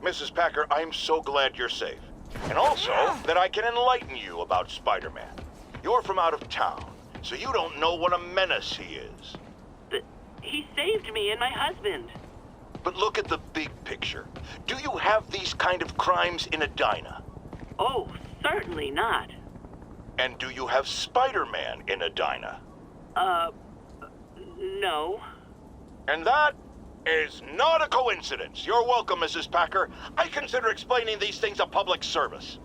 Mrs. Packer, I'm so glad you're safe. And also, that I can enlighten you about Spider-Man. You're from out of town, so you don't know what a menace he is. But he saved me and my husband. But look at the big picture. Do you have these kind of crimes in Edina? Oh, certainly not. And do you have Spider-Man in Edina? No. And that is not a coincidence. You're welcome, Mrs. Packer. I consider explaining these things a public service.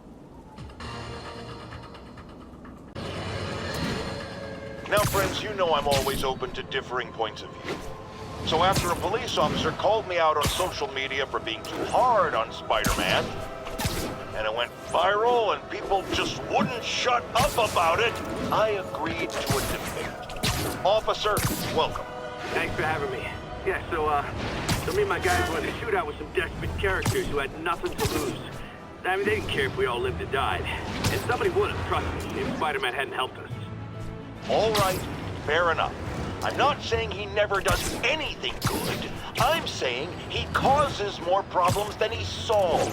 Now, friends, you know I'm always open to differing points of view. So after a police officer called me out on social media for being too hard on Spider-Man, and it went viral and people just wouldn't shut up about it, I agreed to a debate. Officer, welcome. Thanks for having me. Yeah, so me and my guys went in a shootout with some desperate characters who had nothing to lose. I mean, they didn't care if we all lived or died. And somebody would have, trust me, if Spider-Man hadn't helped us. All right, fair enough. I'm not saying he never does anything good. I'm saying he causes more problems than he solves.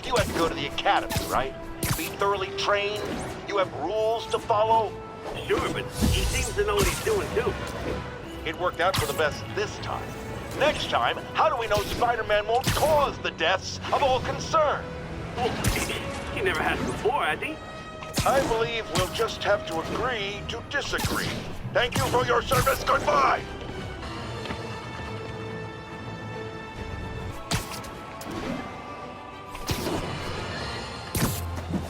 You have to go to the academy, right? Be thoroughly trained. You have rules to follow. Sure, but he seems to know what he's doing, too. It worked out for the best this time. Next time, how do we know Spider-Man won't cause the deaths of all concerned? Well, he never has before, has he? I believe we'll just have to agree to disagree. Thank you for your service. Goodbye!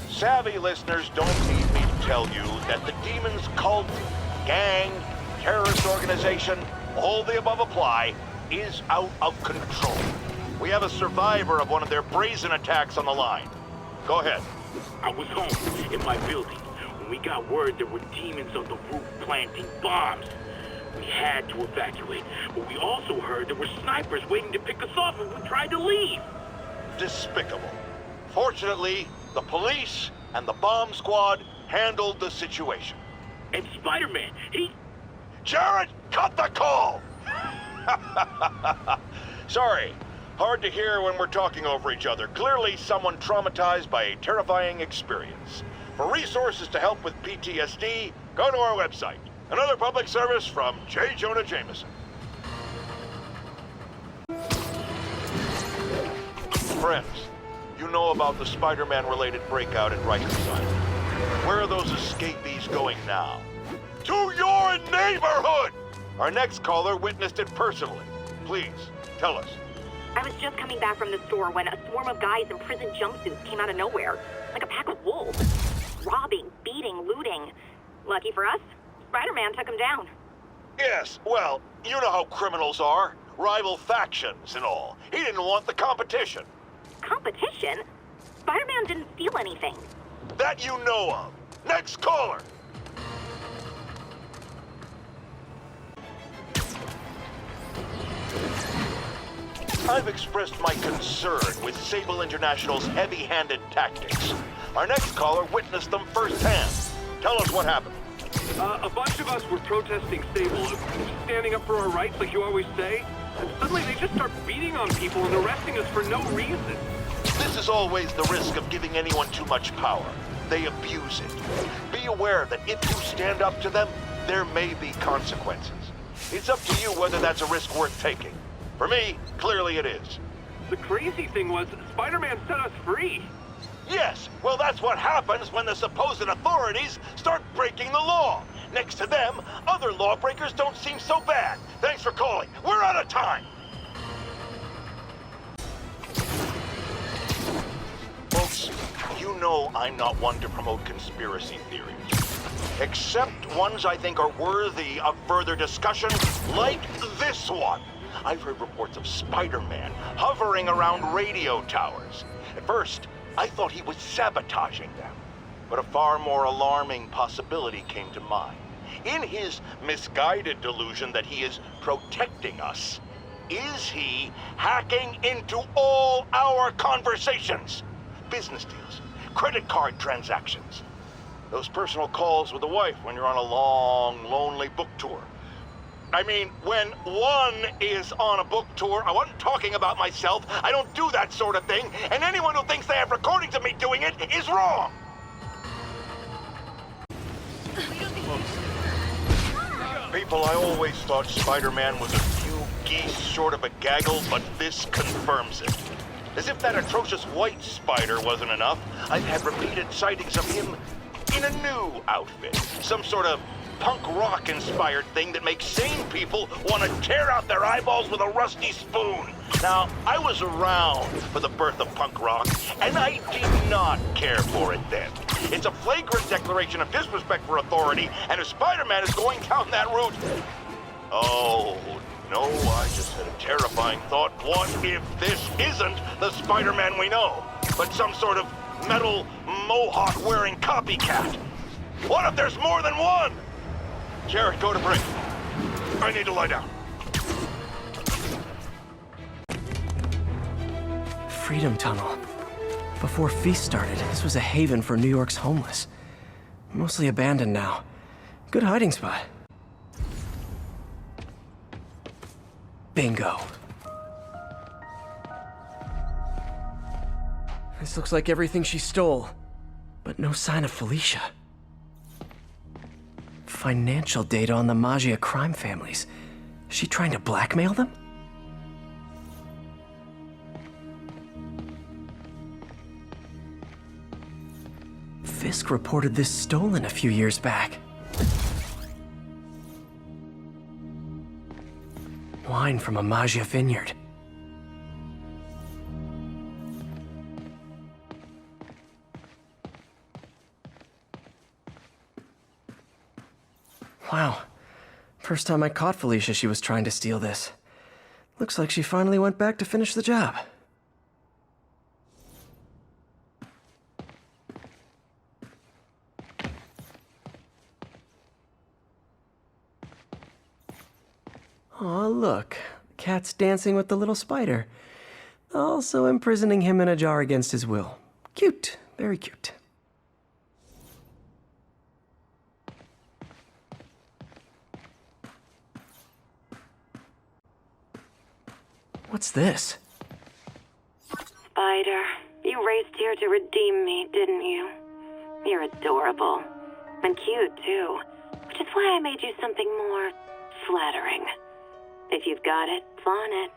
Savvy listeners don't need me to tell you that the Demon's cult, gang, terrorist organization, all the above apply, is out of control. We have a survivor of one of their brazen attacks on the line. Go ahead. I was home in my building when we got word there were demons on the roof planting bombs. We had to evacuate, but we also heard there were snipers waiting to pick us off if we tried to leave. Despicable. Fortunately, the police and the bomb squad handled the situation. And Spider-Man, he... Jared, cut the call! Sorry. Hard to hear when we're talking over each other. Clearly someone traumatized by a terrifying experience. For resources to help with PTSD, go to our website. Another public service from J. Jonah Jameson. Friends, you know about the Spider-Man related breakout at Ryker site. Where are those escapees going now? To your neighborhood! Our next caller witnessed it personally. Please, tell us. I was just coming back from the store when a swarm of guys in prison jumpsuits came out of nowhere, like a pack of wolves. Robbing, beating, looting. Lucky for us, Spider-Man took them down. Yes, well, you know how criminals are. Rival factions and all. He didn't want the competition. Competition? Spider-Man didn't steal anything. That you know of. Next caller! I've expressed my concern with Sable International's heavy-handed tactics. Our next caller witnessed them firsthand. Tell us what happened. A bunch of us were protesting Sable, standing up for our rights like you always say, and suddenly they just start beating on people and arresting us for no reason. This is always the risk of giving anyone too much power. They abuse it. Be aware that if you stand up to them, there may be consequences. It's up to you whether that's a risk worth taking. For me, clearly it is. The crazy thing was, Spider-Man set us free. Yes, well that's what happens when the supposed authorities start breaking the law. Next to them, other lawbreakers don't seem so bad. Thanks for calling. We're out of time. Folks, you know I'm not one to promote conspiracy theories. Except ones I think are worthy of further discussion, like this one. I've heard reports of Spider-Man hovering around radio towers. At first, I thought he was sabotaging them. But a far more alarming possibility came to mind. In his misguided delusion that he is protecting us, is he hacking into all our conversations? Business deals, credit card transactions, those personal calls with the wife when you're on a long, lonely book tour. I mean, when one is on a book tour, I wasn't talking about myself. I don't do that sort of thing, and anyone who thinks they have recordings of me doing it is wrong. People, I always thought Spider-Man was a few geese short of a gaggle, but this confirms it. As if that atrocious white spider wasn't enough, I've had repeated sightings of him in a new outfit. Some sort of punk rock-inspired thing that makes sane people want to tear out their eyeballs with a rusty spoon. Now, I was around for the birth of punk rock, and I did not care for it then. It's a flagrant declaration of disrespect for authority, and if Spider-Man is going down that route... Oh, no, I just had a terrifying thought. What if this isn't the Spider-Man we know, but some sort of metal mohawk-wearing copycat? What if there's more than one? Jared, go to break. I need to lie down. Freedom Tunnel. Before Feast started, this was a haven for New York's homeless. Mostly abandoned now. Good hiding spot. Bingo. This looks like everything she stole, but no sign of Felicia. Financial data on the Maggia crime families. Is she trying to blackmail them? Fisk reported this stolen a few years back. Wine from a Maggia vineyard. Wow. First time I caught Felicia, she was trying to steal this. Looks like she finally went back to finish the job. Aw, look. The cat's dancing with the little spider. Also imprisoning him in a jar against his will. Cute. Very cute. What's this? Spider, you raced here to redeem me, didn't you? You're adorable. And cute, too. Which is why I made you something more flattering. If you've got it, flaunt it.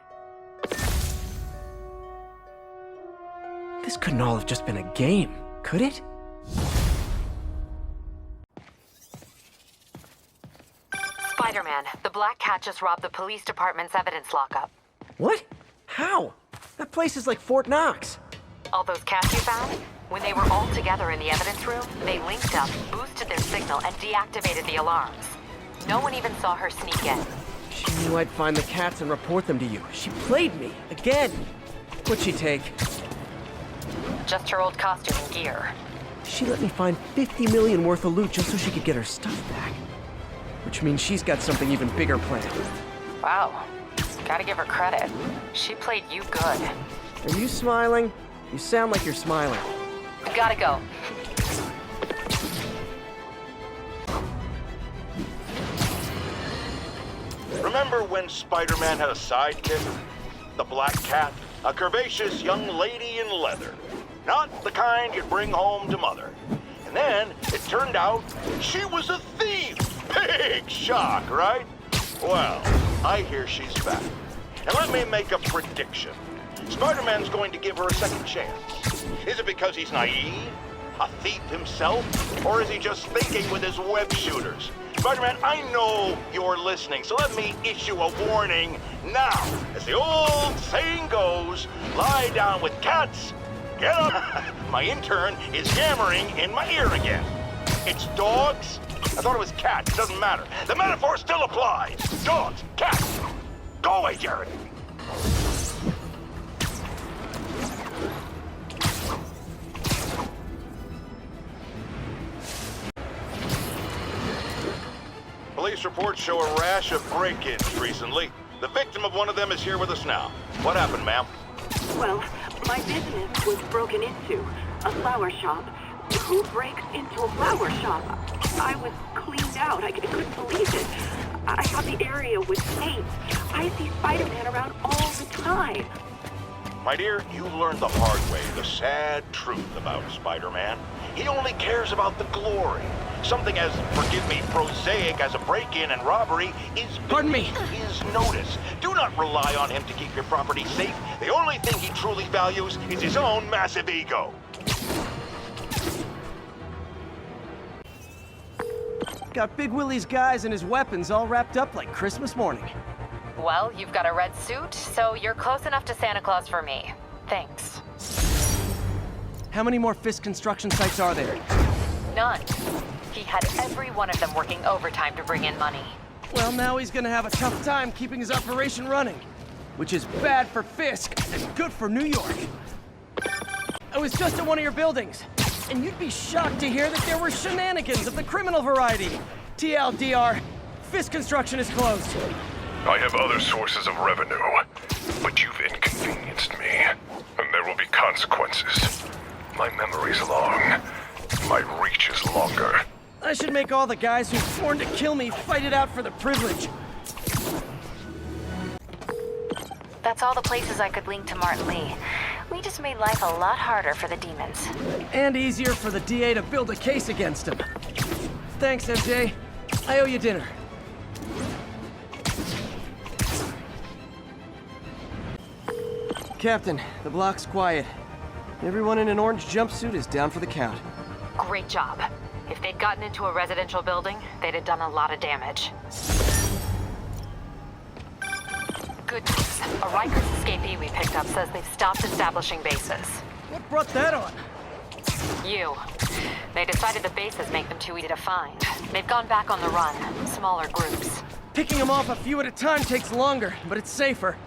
This couldn't all have just been a game, could it? Spider-Man, the Black Cat just robbed the police department's evidence lockup. What? How? That place is like Fort Knox. All those cats you found? When they were all together in the evidence room, they linked up, boosted their signal, and deactivated the alarms. No one even saw her sneak in. She knew I'd find the cats and report them to you. She played me, again. What'd she take? Just her old costume and gear. She let me find 50 million worth of loot just so she could get her stuff back. Which means she's got something even bigger planned. Wow. Gotta give her credit. She played you good. Are you smiling? You sound like you're smiling. Gotta go. Remember when Spider-Man had a sidekick? The Black Cat, a curvaceous young lady in leather. Not the kind you'd bring home to mother. And then it turned out she was a thief. Big shock, right? Well, I hear she's back. And let me make a prediction. Spider-Man's going to give her a second chance. Is it because he's naive? A thief himself? Or is he just thinking with his web shooters? Spider-Man, I know you're listening, so let me issue a warning now. As the old saying goes, lie down with cats, get up. My intern is yammering in my ear again. It's dogs? I thought it was cats, it doesn't matter. The metaphor still applies. Dogs, cats. Go away, Jared. Police reports show a rash of break-ins recently. The victim of one of them is here with us now. What happened, ma'am? Well, my business was broken into. A flower shop. Who breaks into a flower shop? I was cleaned out. I couldn't believe it. I thought the area was safe. I see Spider-Man around all the time. My dear, you learned the hard way the sad truth about Spider-Man. He only cares about the glory. Something as, forgive me, prosaic as a break-in and robbery is Pardon me. his notice. Do not rely on him to keep your property safe. The only thing he truly values is his own massive ego. Got Big Willie's guys and his weapons all wrapped up like Christmas morning. Well, you've got a red suit, so you're close enough to Santa Claus for me. Thanks. How many more Fisk construction sites are there? None. He had every one of them working overtime to bring in money. Well, now he's gonna have a tough time keeping his operation running. Which is bad for Fisk and good for New York. I was just at one of your buildings, and you'd be shocked to hear that there were shenanigans of the criminal variety. TLDR, Fisk construction is closed. I have other sources of revenue, but you've inconvenienced me, and there will be consequences. My memory's long. My reach is longer. I should make all the guys who've sworn to kill me fight it out for the privilege. That's all the places I could link to Martin Lee. We just made life a lot harder for the demons. And easier for the DA to build a case against him. Thanks, MJ. I owe you dinner. Captain, the block's quiet. Everyone in an orange jumpsuit is down for the count. Great job. If they'd gotten into a residential building, they'd have done a lot of damage. Good news. A Ryker's escapee we picked up says they've stopped establishing bases. What brought that on? You. They decided the bases make them too easy to find. They've gone back on the run, smaller groups. Picking them off a few at a time takes longer, but it's safer.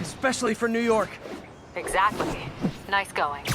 Especially for New York. Exactly. Nice going.